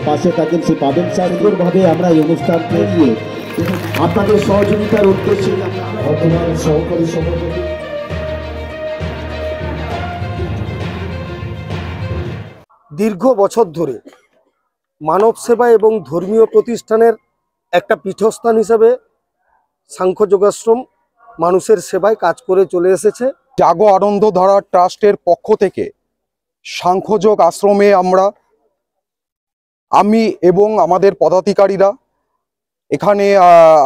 পাশে থাকেন সেই পাবেন সুন্দরভাবে আমরা এই অনুষ্ঠানকে নিয়ে আপনাদের সহযোগিতার উদ্দেশ্যে বর্তমান সহকারী সভাপতি দীর্ঘ বছর ধরে মানব সেবা এবং ধর্মীয় প্রতিষ্ঠানের একটা পীঠস্থান হিসেবে সাংখ্য যোগাশ্রম মানুষের সেবায় কাজ করে চলে এসেছে। জাগো আনন্দধারা ট্রাস্টের পক্ষ থেকে সাংখ্যযোগ আশ্রমে আমি এবং আমাদের পদাধিকারীরা এখানে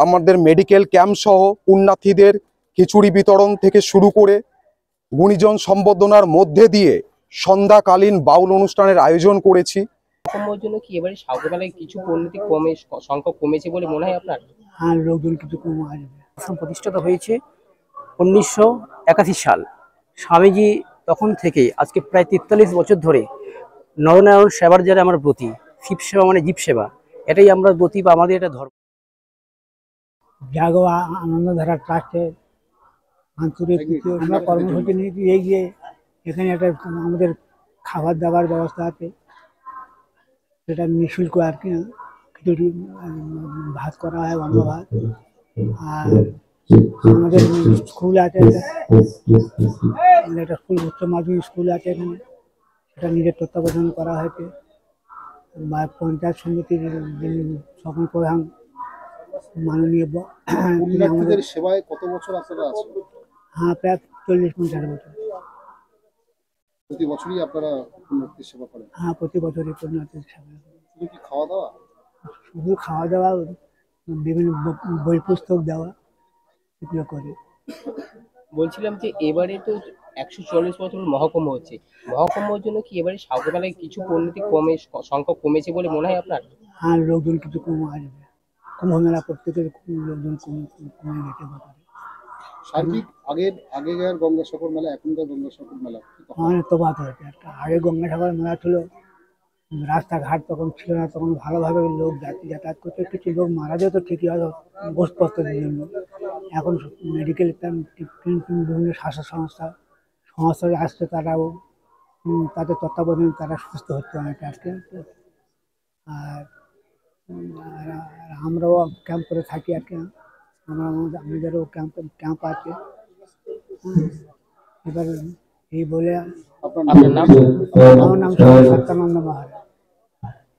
আমাদের মেডিকেল ক্যাম্প সহ পুণ্যার্থীদের খিচুড়ি বিতরণ থেকে শুরু করে গুণীজন সম্বর্ধনার মধ্যে দিয়ে সন্ধ্যাকালীন বাউল অনুষ্ঠানের আয়োজন করেছি। জন্য কি এবারে সাগরমেলায় কিছু পণ্ডিত সংখ্যা কমেছে বলে মনে হয় আপনার? হ্যাঁ, লোকজন কিছু কম আসবে। আশ্রম প্রতিষ্ঠিত হয়েছে 1981 সাল। স্বামীজি তখন থেকে আজকে প্রায় 43 বছর ধরে নরনারায়ণ সেবার যারা আমার ব্রতী, শিব সেবা মানে জীব সেবা, এটাই আমরা ব্রতী বা আমাদের এটা ধর্ম। জাগো আনন্দধারা ট্রাস্টের আন্তরিক আমরা কর্মসূচি নিয়ে এগিয়ে এখানে একটা আমাদের খাবার দাবার ব্যবস্থা আছে, সেটা নিঃশুল্ক আর কি। খিচুড়ি ভাত করা হয়, অন্য ভাত। আর আমাদের স্কুল আছে, একটা স্কুল, উচ্চ মাধ্যমিক স্কুল আছে এখানে, সেটা নিজের তত্ত্বাবধান করা হয়েছে। বা পঞ্চায়েত সমিতির সকল প্রধান মাননীয় আমাদের সেবায় কত বছর আপনারা আছেন? হ্যাঁ, প্রায় 40-50 বছর। প্রতি বছরই আপনারা পুণ্যার্থীর সেবা করেন? হ্যাঁ, প্রতি বছরই পুণ্যার্থীর সেবা। শুধু কি খাওয়া দাওয়া? শুধু খাওয়া দাওয়া, বিভিন্ন বই পুস্তক দেওয়া, এগুলো করে। বলছিলাম যে এবারে তো 140 বছর মহাকুম্ভ হচ্ছে, মহাকুম্ভের জন্য কি এবারে সাগরমেলায় কিছু পণ্ডিত সংখ্যা কমেছে বলে মনে হয় আপনার? হ্যাঁ, লোকজন কিছু কম আসবে। কুম্ভ মেলা প্রত্যেকের লোকজন কমে গেছে। সার্বিক আগেকার গঙ্গাসাগর মেলা এখনকার গঙ্গাসাগর মেলা অনেক তফাৎ হয়েছে। আগে গঙ্গাসাগর মেলা ছিল, রাস্তাঘাট তখন ছিল না, তখন ভালোভাবে লোক যাতায়াত করতে, কিছু লোক মারা যেত ঠিকই হয়তো ওষুধপত্রের জন্য। এখন মেডিকেল ক্যাম্প, বিভিন্ন স্বাস্থ্য সংস্থা আসছে, তারাও তাদের তত্ত্বাবধানে তারা সুস্থ হচ্ছে অনেকটা আজকে। আর আমরাও ক্যাম্প করে থাকি আর কি। আমাদেরও ক্যাম্প আছে। এবার এই বলে আপনার নাম? আমার নাম সত্যানন্দ মহারাজ।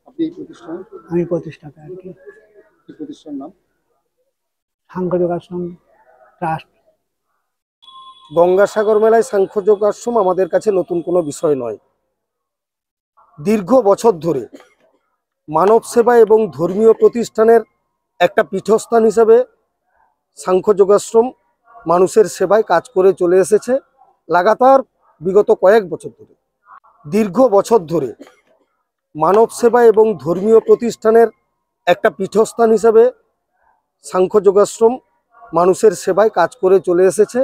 আপনি এই প্রতিষ্ঠান? আমি প্রতিষ্ঠাতা আর কি। এই প্রতিষ্ঠানের নাম সাংখ্য যোগাশ্রম ট্রাস্ট। গঙ্গাসাগর মেলায় সাংখ্য যোগাশ্রম আমাদের কাছে নতুন কোনো বিষয় নয়। দীর্ঘ বছর ধরে মানব সেবা এবং ধর্মীয় প্রতিষ্ঠানের একটা পীঠস্থান হিসেবে সাংখ্য যোগাশ্রম মানুষের সেবায় কাজ করে চলে এসেছে লাগাতার বিগত কয়েক বছর ধরে। দীর্ঘ বছর ধরে মানব সেবা এবং ধর্মীয় প্রতিষ্ঠানের একটা পীঠস্থান হিসেবে সাংখ্য যোগাশ্রম মানুষের সেবায় কাজ করে চলে এসেছে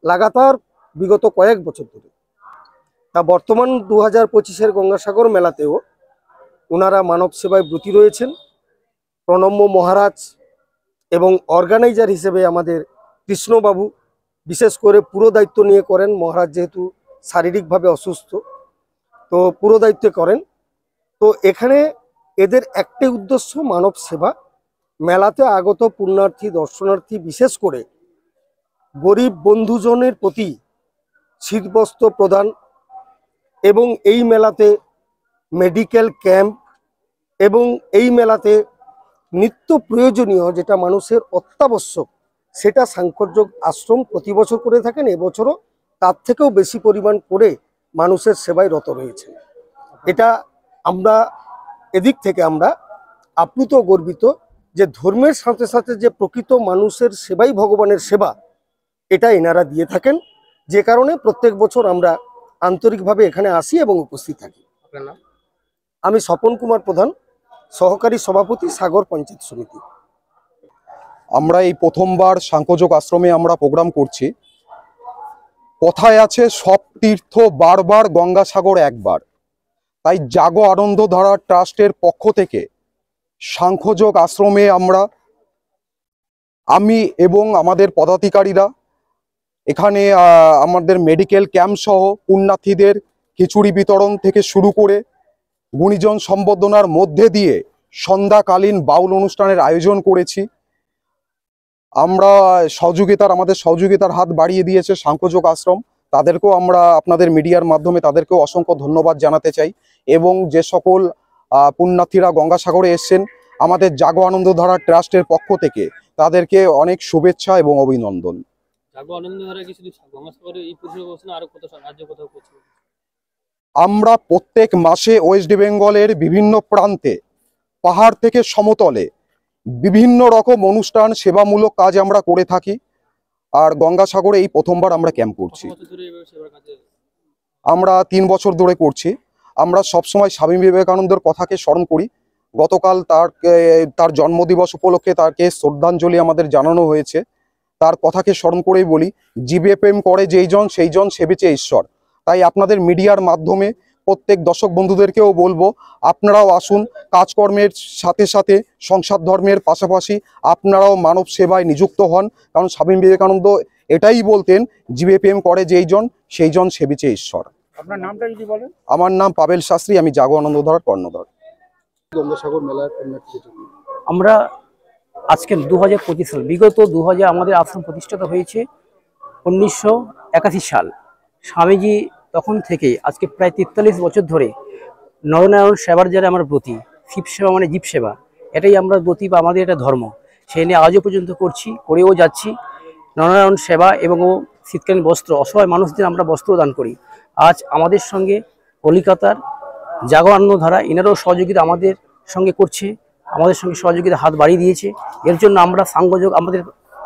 লাগাতার বিগত কয়েক বছর ধরে। তা বর্তমান 2025-এর গঙ্গাসাগর মেলাতেও ওনারা মানব সেবায় ব্রতী রয়েছেন। প্রণম্য মহারাজ এবং অর্গানাইজার হিসেবে আমাদের কৃষ্ণবাবু বিশেষ করে পুরো দায়িত্ব নিয়ে করেন। মহারাজ যেহেতু শারীরিকভাবে অসুস্থ, তো পুরো দায়িত্বে করেন। তো এখানে এদের একটাই উদ্দেশ্য মানব সেবা। মেলাতে আগত পুণ্যার্থী দর্শনার্থী বিশেষ করে গরিব বন্ধুজনের প্রতি শীতবস্ত্র প্রদান এবং এই মেলাতে মেডিকেল ক্যাম্প এবং এই মেলাতে নিত্য প্রয়োজনীয় যেটা মানুষের অত্যাবশ্যক সেটা সাংখ্যযোগ আশ্রম প্রতি বছর করে থাকেন। এবছরও তার থেকেও বেশি পরিমাণ করে মানুষের সেবায় রত রয়েছে। এটা আমরা এদিক থেকে আমরা আপ্লুত গর্বিত যে ধর্মের সাথে সাথে যে প্রকৃত মানুষের সেবাই ভগবানের সেবা, এটা এনারা দিয়ে থাকেন। যে কারণে প্রত্যেক বছর আমরা আন্তরিকভাবে এখানে আসি এবং উপস্থিত থাকি। আমি স্বপন কুমার প্রধান, সহকারী সভাপতি, সাগর পঞ্চায়েত সমিতি। আমরা এই প্রথমবার সাংখ্যযোগ আশ্রমে আমরা প্রোগ্রাম করছি। কথায় আছে সব তীর্থ বারবার, গঙ্গাসাগর একবার। তাই জাগো আনন্দধারা ট্রাস্টের পক্ষ থেকে সাংখ্যযোগ আশ্রমে আমি এবং আমাদের পদাধিকারীরা এখানে আমাদের মেডিকেল ক্যাম্প সহ পুণ্যার্থীদের খিচুড়ি বিতরণ থেকে শুরু করে গুণীজন সম্বর্ধনার মধ্যে দিয়ে সন্ধ্যাকালীন বাউল অনুষ্ঠানের আয়োজন করেছি। আমরা আমাদের সহযোগিতার হাত বাড়িয়ে দিয়েছে সাংখ্যযোগ আশ্রম, তাদেরকেও আমরা আপনাদের মিডিয়ার মাধ্যমে তাদেরকেও অসংখ্য ধন্যবাদ জানাতে চাই। এবং যে সকল পুণ্যার্থীরা গঙ্গাসাগরে এসছেন আমাদের জাগো আনন্দধারা ট্রাস্টের পক্ষ থেকে তাদেরকে অনেক শুভেচ্ছা এবং অভিনন্দন। জাগো আনন্দধারা কি শুধু গঙ্গাসাগরে এই পরিষেবা করছে না, আরো কোথাও রাজ্যে কোথাও করছে? আমরা প্রত্যেক মাসে ওয়েস্ট বেঙ্গলের বিভিন্ন প্রান্তে পাহাড় থেকে সমতলে বিভিন্ন রকম অনুষ্ঠান সেবামূলক কাজ আমরা করে থাকি। আর গঙ্গাসাগরে এই প্রথমবার আমরা ক্যাম্প করছি। আমরা 3 বছর ধরে করছি। আমরা সবসময় স্বামী বিবেকানন্দের কথাকে স্মরণ করি। গতকাল তার জন্মদিবস উপলক্ষে তাকে শ্রদ্ধাঞ্জলি আমাদের জানানো হয়েছে। তার কথাকে স্মরণ করেই বলি, জীবে প্রেম করে যেইজন সেইজন সেবিছে ঈশ্বর। তাই আপনাদের মিডিয়ার মাধ্যমে প্রত্যেক দর্শক বন্ধুদেরকেও বলবো, আপনারাও আসুন, কাজকর্মের সাথে সাথে সংসার ধর্মের পাশাপাশি আপনারাও মানব সেবায় নিযুক্ত হন। কারণ স্বামী বিবেকানন্দ এটাই বলতেন, জীবে প্রেম করে যেইজন সেইজন সেবিছে ঈশ্বর। আপনার নামটা যদি বলেন। আমার নাম পাবেল শাস্ত্রী, আমি জাগো আনন্দধারার কর্ণধার। গঙ্গাসাগর মেলার পুণ্যার্থীদের জন্য আমরা আজকে 2025 সাল, বিগত 2000 আমাদের আশ্রম প্রতিষ্ঠিত হয়েছে 1981 সাল। স্বামীজি তখন থেকে আজকে প্রায় 43 বছর ধরে নরনারায়ণ সেবার যারা আমার ব্রতী, শিব সেবা মানে জীব সেবা, এটাই আমরা ব্রতী বা আমাদের এটা ধর্ম, সেই নিয়ে আজও পর্যন্ত করছি, করেও যাচ্ছি। নরনারায়ণ সেবা এবং শীতকালীন বস্ত্র, অসহায় মানুষদের আমরা বস্ত্র দান করি। আজ আমাদের সঙ্গে কলিকাতার জাগো আনন্দধারা এনারাও সহযোগিতা আমাদের সঙ্গে করছে, আমাদের সঙ্গে সহযোগিতা হাত বাড়িয়ে দিয়েছে। এর জন্য আমরা সাংঘযোগ আমাদের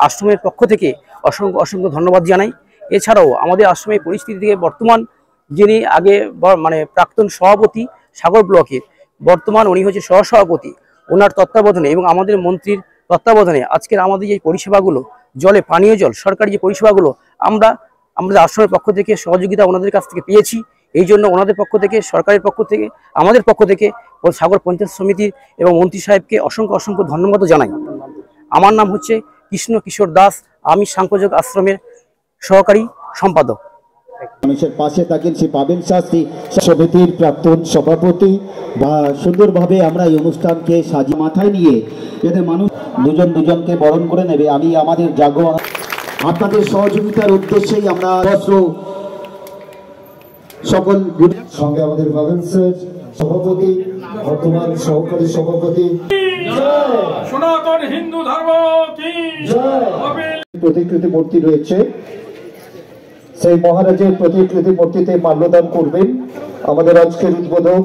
আশ্রমের পক্ষ থেকে অসংখ্য অসংখ্য ধন্যবাদ জানাই। এছাড়াও আমাদের আশ্রমের পরিস্থিতি থেকে বর্তমান যিনি আগে মানে প্রাক্তন সভাপতি সাগর ব্লকের, বর্তমান উনি হচ্ছে সহসভাপতি, ওনার তত্ত্বাবধানে এবং আমাদের মন্ত্রীর তত্ত্বাবধানে আজকের আমাদের যে পরিষেবাগুলো, জলে পানীয় জল সরকারি যে পরিষেবাগুলো আমরা আমাদের আশ্রমের পক্ষ থেকে সহযোগিতা ওনাদের কাছ থেকে পেয়েছি। এই জন্য ওনাদের পক্ষ থেকে, সরকারের পক্ষ থেকে, আমাদের পক্ষ থেকে সাগর পঞ্চায়েত সমিতির এবং মন্ত্রী সাহেবকে অসংখ্য অসংখ্য ধন্যবাদ জানাই। আমার নাম হচ্ছে কৃষ্ণ কিশোর দাস, আমি সাংখ্যযোগ আশ্রমের সহকারী সম্পাদক। মানুষের পাশে থাকেন শ্রী পাবেল শাস্ত্রী, সমিতির প্রাক্তন সভাপতি। বা সুন্দরভাবে আমরা এই অনুষ্ঠানকে সাজিয়ে মাথায় নিয়ে যাতে মানুষ দুজন দুজনকে বরণ করে নেবে, আমি আমাদের জাগো আপনাদের সহযোগিতার উদ্দেশ্যেই আমরা সকল সঙ্গে আমাদের বাবেল স্যার সভাপতি, বর্তমান সহকারী সভাপতি। সনাতন হিন্দু ধর্ম কি প্রতিকৃতি মূর্তি রয়েছে, সেই মহারাজের প্রতিকৃতি মূর্তিতে মাল্যদান করবেন আমাদের আজকের উদ্বোধক।